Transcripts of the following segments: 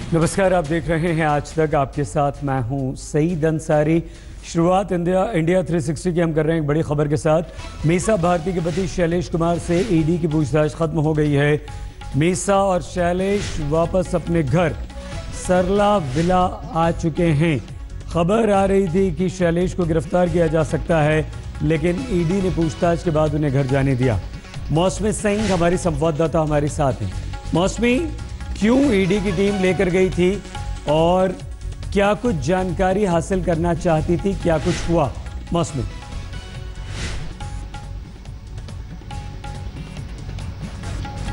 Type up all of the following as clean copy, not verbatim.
नमस्कार, आप देख रहे हैं आज तक। आपके साथ मैं हूं सईद अंसारी। शुरुआत इंडिया 360 की हम कर रहे हैं एक बड़ी खबर के साथ। मीसा भारती के पति शैलेश कुमार से ईडी की पूछताछ खत्म हो गई है। मीसा और शैलेश वापस अपने घर सरला विला आ चुके हैं। खबर आ रही थी कि शैलेश को गिरफ्तार किया जा सकता है, लेकिन ईडी ने पूछताछ के बाद उन्हें घर जाने दिया। मौसमी सिंह हमारी संवाददाता हमारे साथ हैं। मौसमी, क्यों ईडी की टीम लेकर गई थी और क्या कुछ जानकारी हासिल करना चाहती थी, क्या कुछ हुआ? मौसमी।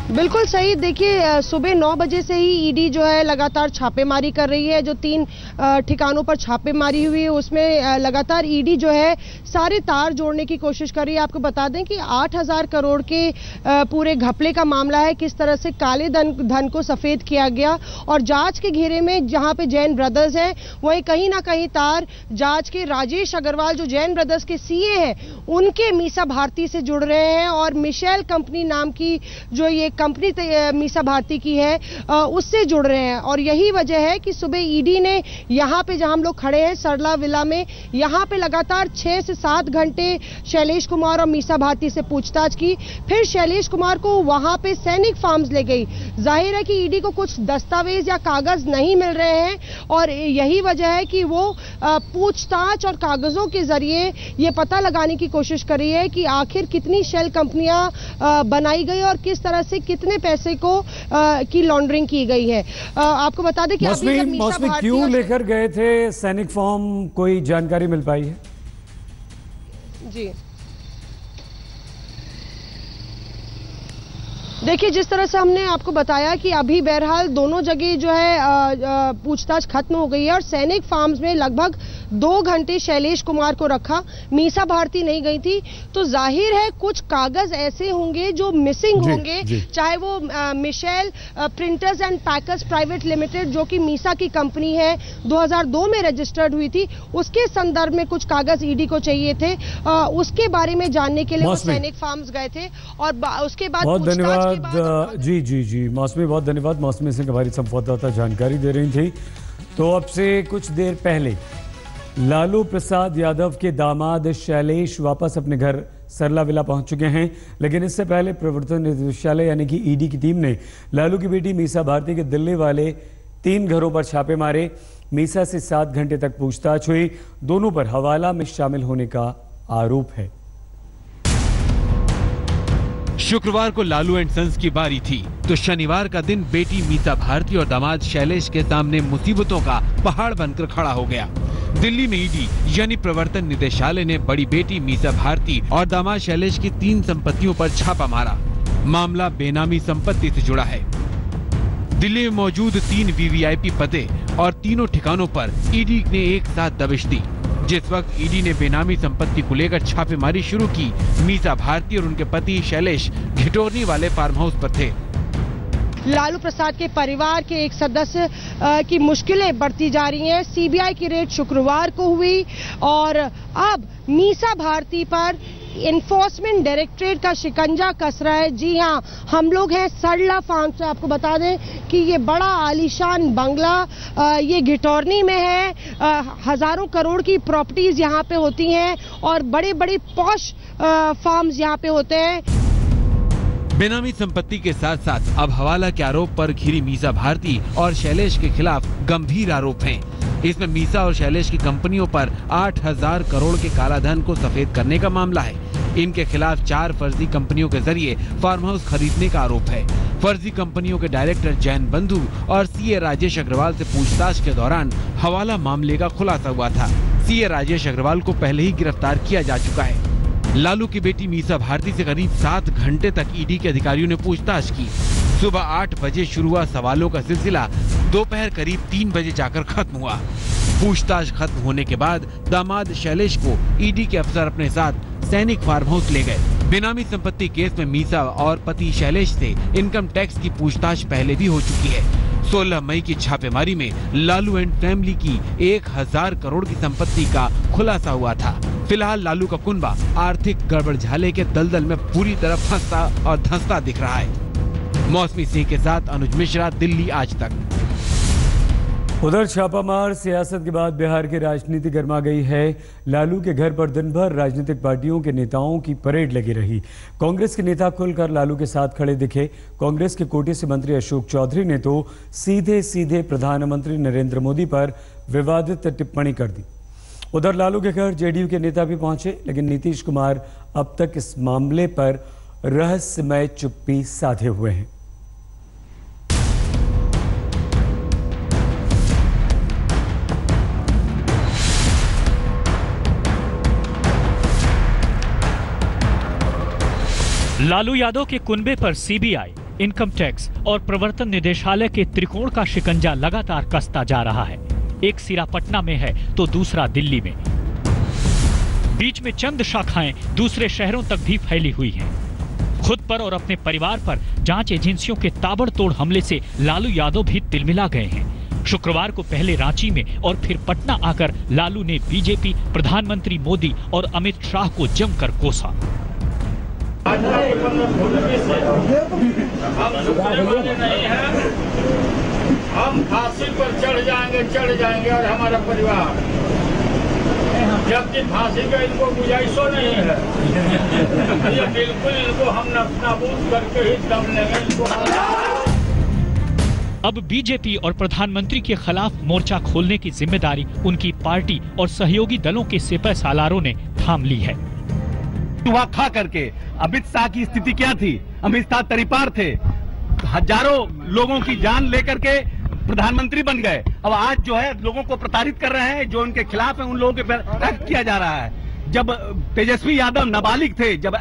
बिल्कुल सही। देखिए, सुबह 9 बजे से ही ईडी जो है लगातार छापेमारी कर रही है। जो 3 ठिकानों पर छापेमारी हुई है उसमें लगातार ईडी जो है सारे तार जोड़ने की कोशिश कर रही है। आपको बता दें कि 8,000 करोड़ के पूरे घपले का मामला है। किस तरह से काले धन को सफेद किया गया और जांच के घेरे में जहां पे जैन ब्रदर्स हैं, वहीं कहीं ना कहीं तार जांच के राजेश अग्रवाल जो जैन ब्रदर्स के सीए हैं उनके मीसा भारती से जुड़ रहे हैं और मिशेल कंपनी नाम की जो ये कंपनी मीसा भारती की है उससे जुड़ रहे हैं। और यही वजह है कि सुबह ईडी ने यहां पे जहां हम लोग खड़े हैं सरला विला में, यहां पे लगातार 6 से 7 घंटे शैलेश कुमार और मीसा भारती से पूछताछ की। फिर शैलेश कुमार को वहां पे सैनिक फार्म्स ले गई। जाहिर है कि ईडी को कुछ दस्तावेज या कागज नहीं मिल रहे हैं और यही वजह है कि वो पूछताछ और कागजों के जरिए ये पता लगाने की कोशिश कर रही है कि आखिर कितनी शेल कंपनियां बनाई गई और किस तरह से कितने पैसे को की लॉन्ड्रिंग की गई है। आपको बता दें कि मौसमी क्यों लेकर गए थे सैनिक फॉर्म, कोई जानकारी मिल पाई है? जी देखिए, जिस तरह से हमने आपको बताया कि अभी बहरहाल दोनों जगह जो है पूछताछ खत्म हो गई है और सैनिक फार्म्स में लगभग 2 घंटे शैलेश कुमार को रखा। मीसा भारती नहीं गई थी, तो जाहिर है कुछ कागज ऐसे होंगे जो मिसिंग होंगे। चाहे वो Michel printers and packers private limited जो कि मीसा की कंपनी है, 2002 में रजिस्टर्ड हुई थी, उसके संदर्भ में कुछ कागज ईडी को चाहिए थे। उसके बारे में जानने के लिए वो सैनिक फार्म्स गए थे और उसके बाद जी मौसमी, बहुत धन्यवाद। मौसमी सिंह हमारी संवाददाता जानकारी दे रही थी। तो अब से कुछ देर पहले लालू प्रसाद यादव के दामाद शैलेश वापस अपने घर सरला विला पहुंच चुके हैं, लेकिन इससे पहले प्रवर्तन निदेशालय यानी कि ईडी की टीम ने लालू की बेटी मीसा भारती के दिल्ली वाले 3 घरों पर छापे मारे। मीसा से 7 घंटे तक पूछताछ हुई। दोनों पर हवाला में शामिल होने का आरोप है। शुक्रवार को लालू एंड सन्स की बारी थी, तो शनिवार का दिन बेटी मीसा भारती और दामाद शैलेश के सामने मुसीबतों का पहाड़ बनकर खड़ा हो गया। दिल्ली में ईडी यानी प्रवर्तन निदेशालय ने बड़ी बेटी मीसा भारती और दामाद शैलेश की 3 संपत्तियों पर छापा मारा। मामला बेनामी संपत्ति से जुड़ा है। दिल्ली में मौजूद 3 वीवीआईपी पते और तीनों ठिकानों पर ईडी ने एक साथ दबिश दी। जिस वक्त ईडी ने बेनामी संपत्ति को लेकर छापेमारी शुरू की, मीसा भारती और उनके पति शैलेश घिटोरनी वाले फार्म हाउस पर थे। लालू प्रसाद के परिवार के एक सदस्य की मुश्किलें बढ़ती जा रही हैं। सीबीआई की रेड शुक्रवार को हुई और अब मीसा भारती पर एनफोर्समेंट डायरेक्टरेट का शिकंजा कस रहा है। जी हां, हम लोग हैं सरला फार्म से। आपको बता दें कि ये बड़ा आलीशान बंगला ये घिटोरनी में है। हजारों करोड़ की प्रॉपर्टीज यहाँ पे होती हैं और बड़े बड़े पॉश फार्म्स यहाँ पे होते हैं। बेनामी संपत्ति के साथ साथ अब हवाला के आरोप पर घिरी मीसा भारती और शैलेश के खिलाफ गंभीर आरोप हैं। इसमें मीसा और शैलेश की कंपनियों पर 8,000 करोड़ के कालाधन को सफेद करने का मामला है। इनके खिलाफ 4 फर्जी कंपनियों के जरिए फार्म हाउस खरीदने का आरोप है। फर्जी कंपनियों के डायरेक्टर जैन बंधु और सीए राजेश अग्रवाल से पूछताछ के दौरान हवाला मामले का खुलासा हुआ था। सीए राजेश अग्रवाल को पहले ही गिरफ्तार किया जा चुका है। लालू की बेटी मीसा भारती से करीब 7 घंटे तक ईडी के अधिकारियों ने पूछताछ की। सुबह 8 बजे शुरू हुआ सवालों का सिलसिला दोपहर करीब 3 बजे जाकर खत्म हुआ। पूछताछ खत्म होने के बाद दामाद शैलेश को ईडी के अफसर अपने साथ सैनिक फार्म हाउस ले गए। बेनामी संपत्ति केस में मीसा और पति शैलेश से इनकम टैक्स की पूछताछ पहले भी हो चुकी है। 16 मई की छापेमारी में लालू एंड फैमिली की 1,000 करोड़ की संपत्ति का खुलासा हुआ था। फिलहाल लालू का कुनबा आर्थिक गड़बड़झाले के दलदल में पूरी तरह फंसा और धंसता दिख रहा है। मौसमी सिंह के साथ अनुज मिश्रा, दिल्ली आज तक। उधर छापामार सियासत के बाद बिहार की राजनीति गर्मा गई है। लालू के घर पर दिन भर राजनीतिक पार्टियों के नेताओं की परेड लगी रही। कांग्रेस के नेता खुलकर लालू के साथ खड़े दिखे। कांग्रेस के कोटे से मंत्री अशोक चौधरी ने तो सीधे सीधे प्रधानमंत्री नरेंद्र मोदी पर विवादित टिप्पणी कर दी। उधर लालू के घर जेडीयू के नेता भी पहुंचे, लेकिन नीतीश कुमार अब तक इस मामले पर रहस्यमय चुप्पी साधे हुए हैं। लालू यादव के कुनबे पर सीबीआई, इनकम टैक्स और प्रवर्तन निदेशालय के त्रिकोण का शिकंजा लगातार कसता जा रहा है। एक सिरा पटना में है तो दूसरा दिल्ली में। बीच में चंद शाखाएं दूसरे शहरों तक भी फैली हुई हैं। खुद पर और अपने परिवार पर जांच एजेंसियों के ताबड़तोड़ हमले से लालू यादव भी तिलमिला गए हैं। शुक्रवार को पहले रांची में और फिर पटना आकर लालू ने बीजेपी, प्रधानमंत्री मोदी और अमित शाह को जमकर कोसा। हम फांसी पर चढ़ जाएंगे और हमारा परिवार, जबकि फांसी का इनको गुंजाइशो नहीं है। ये बिल्कुल इनको हम नाबूद करके ही दम लेंगे इनको। अब बीजेपी और प्रधानमंत्री के खिलाफ मोर्चा खोलने की जिम्मेदारी उनकी पार्टी और सहयोगी दलों के सिपह सालारों ने थाम ली है। वहाँ खा करके अमित शाह की स्थिति क्या थी? अमित शाह तरीपार थे, हजारों लोगों की जान लेकर के प्रधानमंत्री बन गए। अब आज जो है लोगों को प्रताड़ित कर रहे हैं, जो उनके खिलाफ है उन लोगों के पर एक्ट किया जा रहा है। जब तेजस्वी यादव नाबालिग थे, जब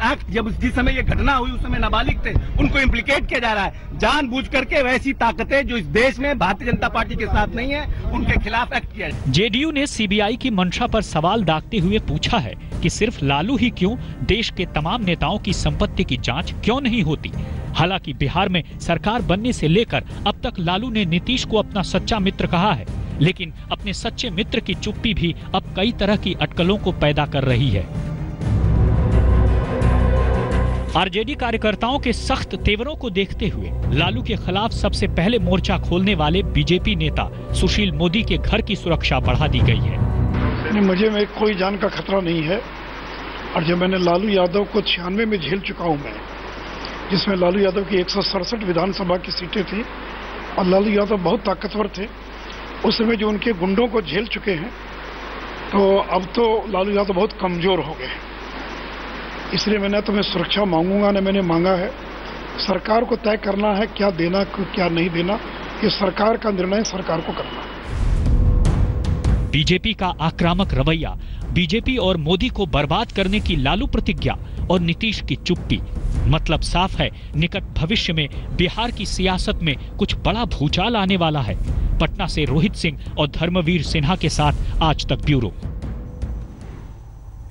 जिस समय ये घटना हुई उस समय नाबालिग थे, उनको इम्प्लीकेट किया जा रहा है जानबूझ करके। वैसी ताकतें जो इस देश में भारतीय जनता पार्टी के साथ नहीं है, उनके खिलाफ एक्ट किया जाए। जेडीयू ने सीबीआई की मंशा पर सवाल दागते हुए पूछा है कि सिर्फ लालू ही क्यों, देश के तमाम नेताओं की संपत्ति की जांच क्यों नहीं होती। हालांकि बिहार में सरकार बनने से लेकर अब तक लालू ने नीतीश को अपना सच्चा मित्र कहा है, लेकिन अपने सच्चे मित्र की चुप्पी भी अब कई तरह की अटकलों को पैदा कर रही है। आरजेडी कार्यकर्ताओं के सख्त तेवरों को देखते हुए लालू के खिलाफ सबसे पहले मोर्चा खोलने वाले बीजेपी नेता सुशील मोदी के घर की सुरक्षा बढ़ा दी गई है। मुझे में कोई जान का खतरा नहीं है, और जब मैंने लालू यादव को 96 में झेल चुका हूं मैं, जिसमें लालू यादव की 167 विधानसभा की सीटें थी और लालू यादव बहुत ताकतवर थे। उस समय जो उनके गुंडों को झेल चुके हैं, तो अब तो लालू यादव बहुत कमजोर हो गए। इसलिए मैंने तो मैं सुरक्षा मांगूंगा, न मैंने मांगा है। सरकार को तय करना है क्या देना क्या नहीं देना, ये सरकार का निर्णय सरकार को करना है। बीजेपी का आक्रामक रवैया, बीजेपी और मोदी को बर्बाद करने की लालू प्रतिज्ञा और नीतीश की चुप्पी, मतलब साफ है निकट भविष्य में बिहार की सियासत में कुछ बड़ा भूचाल आने वाला है। पटना से रोहित सिंह और धर्मवीर सिन्हा के साथ आज तक ब्यूरो।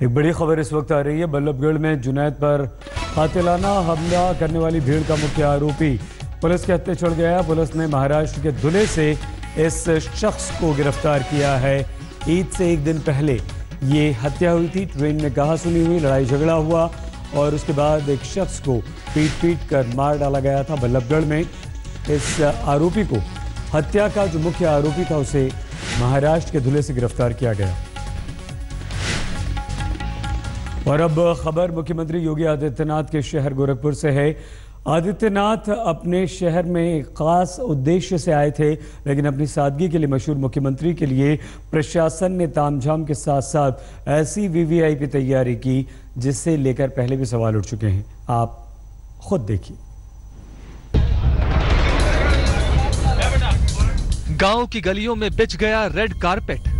एक बड़ी खबर इस वक्त आ रही है। बल्लभगढ़ में जुनैद पर कातिलाना हमला करने वाली भीड़ का मुख्य आरोपी पुलिस के हत्थे चढ़ गया। पुलिस ने महाराष्ट्र के धुले से इस शख्स को गिरफ्तार किया है। ईद से एक दिन पहले ये हत्या हुई थी। ट्रेन में कहासुनी हुई, लड़ाई झगड़ा हुआ और उसके बाद एक शख्स को पीट कर मार डाला गया था। बल्लभगढ़ में इस आरोपी को, हत्या का जो मुख्य आरोपी था, उसे महाराष्ट्र के धुले से गिरफ्तार किया गया। और अब खबर मुख्यमंत्री योगी आदित्यनाथ के शहर गोरखपुर से है। आदित्यनाथ अपने शहर में एक खास उद्देश्य से आए थे, लेकिन अपनी सादगी के लिए मशहूर मुख्यमंत्री के लिए प्रशासन ने तामझाम के साथ साथ ऐसी वीवीआईपी तैयारी की जिससे लेकर पहले भी सवाल उठ चुके हैं। आप खुद देखिए। गांव की गलियों में बिछ गया रेड कारपेट।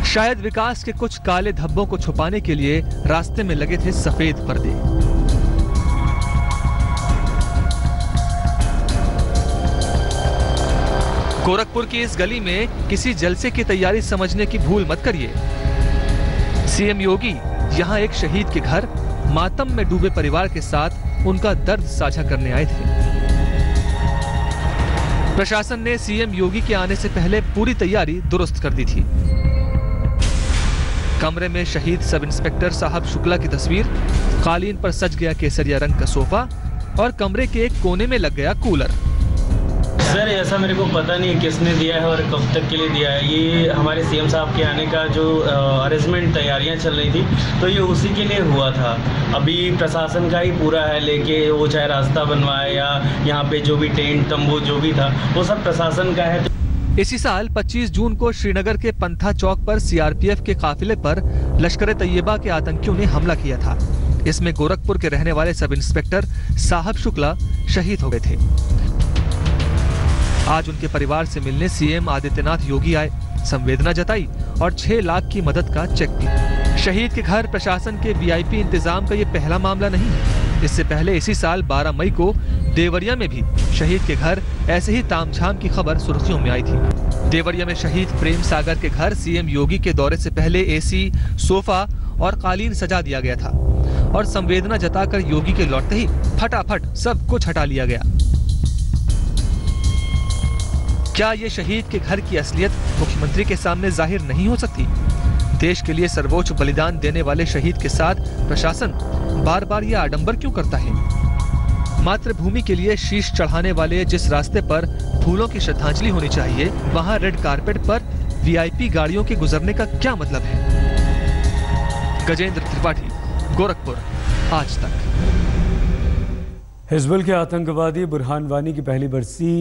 शायद विकास के कुछ काले धब्बों को छुपाने के लिए रास्ते में लगे थे सफेद पर्दे। गोरखपुर की इस गली में किसी जलसे की तैयारी समझने की भूल मत करिए। सीएम योगी यहां एक शहीद के घर मातम में डूबे परिवार के साथ उनका दर्द साझा करने आए थे। प्रशासन ने सीएम योगी के आने से पहले पूरी तैयारी दुरुस्त कर दी थी। कमरे में शहीद सब इंस्पेक्टर साहब शुक्ला की तस्वीर, कालीन पर सज गया केसरिया रंग का सोफा और कमरे के एक कोने में लग गया कूलर। सर ऐसा मेरे को पता नहीं किसने दिया है और कब तक के लिए दिया है। ये हमारे सीएम साहब के आने का जो अरेंजमेंट तैयारियां चल रही थी तो ये उसी के लिए हुआ था। अभी प्रशासन का ही पूरा है लेके, वो चाहे रास्ता बनवाए या यहाँ पे जो भी टेंट तंबू जो भी था वो सब प्रशासन का है। इसी साल 25 जून को श्रीनगर के पंथा चौक पर सीआरपीएफ के काफिले पर लश्कर तैयबा के आतंकियों ने हमला किया था। इसमें गोरखपुर के रहने वाले सब इंस्पेक्टर साहब शुक्ला शहीद हो गए थे। आज उनके परिवार से मिलने सीएम आदित्यनाथ योगी आए, संवेदना जताई और 6 लाख की मदद का चेक दिया। शहीद के घर प्रशासन के वीआईपी इंतजाम का ये पहला मामला नहीं है। इससे पहले इसी साल 12 मई को देवरिया में भी शहीद के घर ऐसे ही तामझाम की खबर सुर्खियों में आई थी। देवरिया में शहीद प्रेम सागर के घर सीएम योगी के दौरे से पहले एसी, सोफा और कालीन सजा दिया गया था और संवेदना जताकर योगी के लौटते ही फटाफट सब कुछ हटा लिया गया। क्या ये शहीद के घर की असलियत मुख्यमंत्री के सामने जाहिर नहीं हो सकती? देश के लिए सर्वोच्च बलिदान देने वाले शहीद के साथ प्रशासन बार बार यह आडंबर क्यों करता है? मातृभूमि के लिए शीश चढ़ाने वाले जिस रास्ते पर फूलों की श्रद्धांजलि होनी चाहिए, वहां रेड कारपेट पर वीआईपी गाड़ियों के गुजरने का क्या मतलब है? गजेंद्र त्रिपाठी, गोरखपुर, आज तक। हिजबुल के आतंकवादी बुरहान वानी की पहली बरसी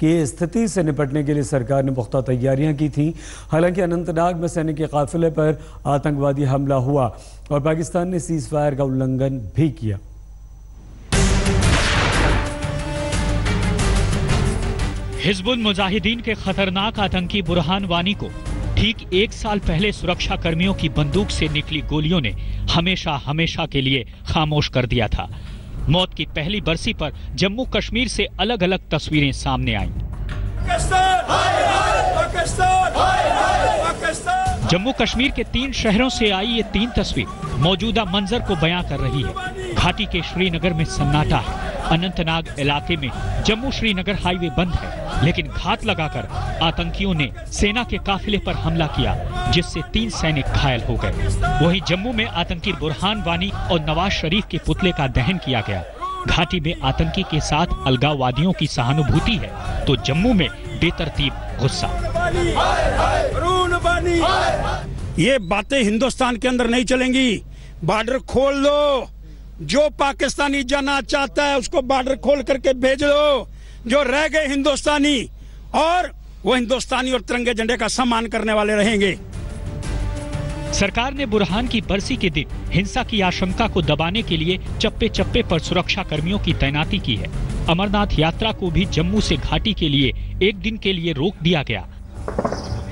की स्थिति से निपटने के लिए सरकार ने पुख्ता तैयारियां की थी। हालांकि अनंतनाग में सैनिक के काफिले पर आतंकवादी हमला हुआ और पाकिस्तान ने सीज फायर का उल्लंघन भी किया। हिजबुल मुजाहिदीन के खतरनाक आतंकी बुरहान वानी को ठीक 1 साल पहले सुरक्षा कर्मियों की बंदूक से निकली गोलियों ने हमेशा हमेशा के लिए खामोश कर दिया था। मौत की पहली बरसी पर जम्मू कश्मीर से अलग अलग तस्वीरें सामने आईं। जम्मू कश्मीर के 3 शहरों से आई ये 3 तस्वीर मौजूदा मंजर को बयां कर रही है। घाटी के श्रीनगर में सन्नाटा है। अनंतनाग इलाके में जम्मू श्रीनगर हाईवे बंद है, लेकिन घात लगाकर आतंकियों ने सेना के काफिले पर हमला किया, जिससे 3 सैनिक घायल हो गए। वहीं जम्मू में आतंकी बुरहान वानी और नवाज शरीफ के पुतले का दहन किया गया। घाटी में आतंकी के साथ अलगाववादियों की सहानुभूति है, तो जम्मू में बेतरतीब गुस्सा। ये बातें हिंदुस्तान के अंदर नहीं चलेंगी। बॉर्डर खोल दो। जो पाकिस्तानी जाना चाहता है उसको बॉर्डर खोल करके भेज दो। जो रह गए हिंदुस्तानी, और वो हिंदुस्तानी और तिरंगे झंडे का सम्मान करने वाले रहेंगे। सरकार ने बुरहान की बरसी के दिन हिंसा की आशंका को दबाने के लिए चप्पे चप्पे पर सुरक्षा कर्मियों की तैनाती की है। अमरनाथ यात्रा को भी जम्मू से घाटी के लिए 1 दिन के लिए रोक दिया गया।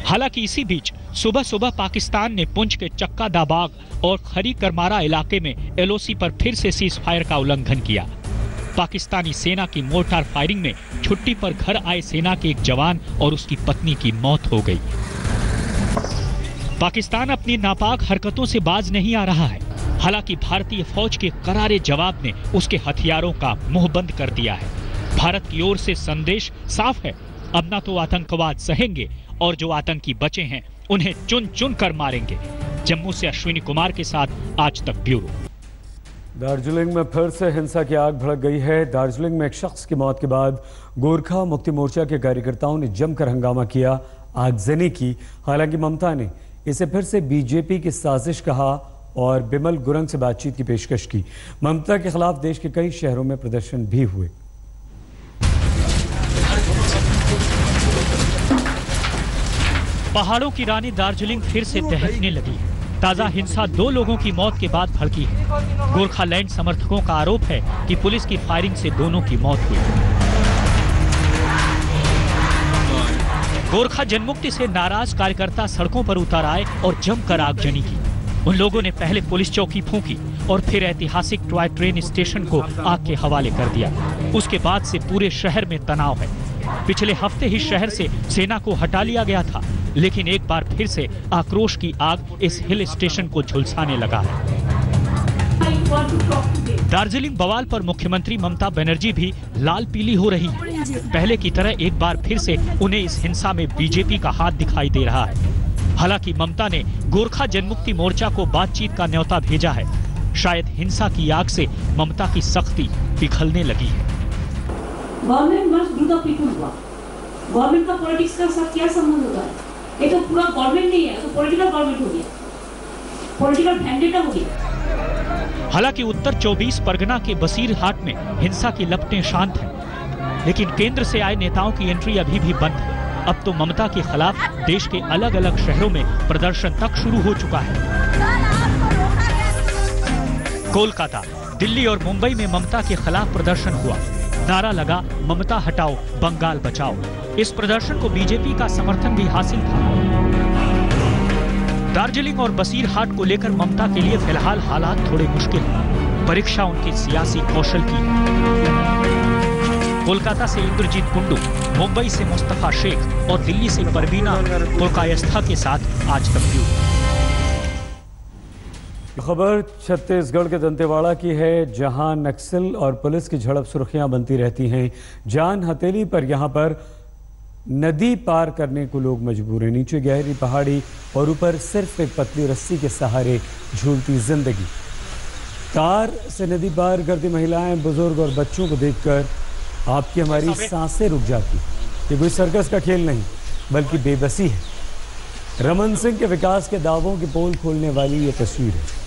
हालांकि इसी बीच सुबह सुबह पाकिस्तान ने पुंछ के चक्का दाबाग और खरी करमारा इलाके में एलओसी पर फिर से सीज फायर का उल्लंघन किया। पाकिस्तानी सेना की मोर्टार फायरिंग में छुट्टी पर घर आए सेना के एक जवान और उसकी पत्नी की मौत हो गई। पाकिस्तान अपनी नापाक हरकतों से बाज नहीं आ रहा है। हालांकि भारतीय फौज के करारे जवाब ने उसके हथियारों का मुंह बंद कर दिया है। भारत की ओर से संदेश साफ है, अब ना तो आतंकवाद सहेंगे और जो आतंकी बचे हैं उन्हें चुन चुन कर मारेंगे। जम्मू से अश्विनी कुमार के साथ आज तक ब्यूरो। दार्जिलिंग में फिर से हिंसा की आग भड़क गई है। दार्जिलिंग में एक शख्स की मौत के बाद गोरखा मुक्ति मोर्चा के कार्यकर्ताओं ने जमकर हंगामा किया, आगजनी की। हालांकि ममता ने इसे फिर से बीजेपी की साजिश कहा और बिमल गुरंग से बातचीत की पेशकश की। ममता के खिलाफ देश के कई शहरों में प्रदर्शन भी हुए। पहाड़ों की रानी दार्जिलिंग फिर से दहकने लगी। ताजा हिंसा 2 लोगों की मौत के बाद भड़की है। गोरखालैंड समर्थकों का आरोप है कि पुलिस की फायरिंग से दोनों की मौत हुई। गोरखा जनमुक्ति से नाराज कार्यकर्ता सड़कों पर उतर आए और जमकर आगजनी की। उन लोगों ने पहले पुलिस चौकी फूंकी और फिर ऐतिहासिक टॉय ट्रेन स्टेशन को आग के हवाले कर दिया। उसके बाद से पूरे शहर में तनाव है। पिछले हफ्ते ही शहर से सेना को हटा लिया गया था, लेकिन एक बार फिर से आक्रोश की आग इस हिल स्टेशन को झुलसाने लगा है। दार्जिलिंग बवाल पर मुख्यमंत्री ममता बनर्जी भी लाल पीली हो रही है। पहले की तरह एक बार फिर से उन्हें इस हिंसा में बीजेपी का हाथ दिखाई दे रहा है। हालांकि ममता ने गोरखा जनमुक्ति मोर्चा को बातचीत का न्योता भेजा है। शायद हिंसा की आग से ममता की सख्ती पिघलने लगी है। Government must do the people's work. Government का पॉलिटिक्स का साथ क्या संबंध होता है? ये तो पूरा गवर्नमेंट नहीं है, तो पॉलिटिकल गवर्नमेंट हो गया, पॉलिटिकल वेंडेटा हो गया। हालांकि उत्तर 24 परगना के बसीरहाट में हिंसा की लपटें शांत हैं, लेकिन केंद्र से आए नेताओं की एंट्री अभी भी बंद है। अब तो ममता के खिलाफ देश के अलग अलग शहरों में प्रदर्शन तक शुरू हो चुका है। कोलकाता, दिल्ली और मुंबई में ममता के खिलाफ प्रदर्शन हुआ। नारा लगा, ममता हटाओ, बंगाल बचाओ। इस प्रदर्शन को बीजेपी का समर्थन भी हासिल था। दार्जिलिंग और बसीरहाट को लेकर ममता के लिए फिलहाल हालात थोड़े मुश्किल हैं। परीक्षा उनके सियासी कौशल की है। कोलकाता से इंद्रजीत कुंडू, मुंबई से मुस्तफा शेख और दिल्ली से परवीना पुरकायस्था के साथ आज तक न्यूज। खबर छत्तीसगढ़ के दंतेवाड़ा की है, जहां नक्सल और पुलिस की झड़प सुर्खियां बनती रहती हैं। जान हथेली पर यहां पर नदी पार करने को लोग मजबूर हैं। नीचे गहरी पहाड़ी और ऊपर सिर्फ एक पतली रस्सी के सहारे झूलती जिंदगी। तार से नदी पार करती महिलाएं, बुजुर्ग और बच्चों को देखकर आपकी हमारी सांसें रुक जाती। ये कोई सर्कस का खेल नहीं, बल्कि बेबसी है। रमन सिंह के विकास के दावों की पोल खोलने वाली ये तस्वीर है।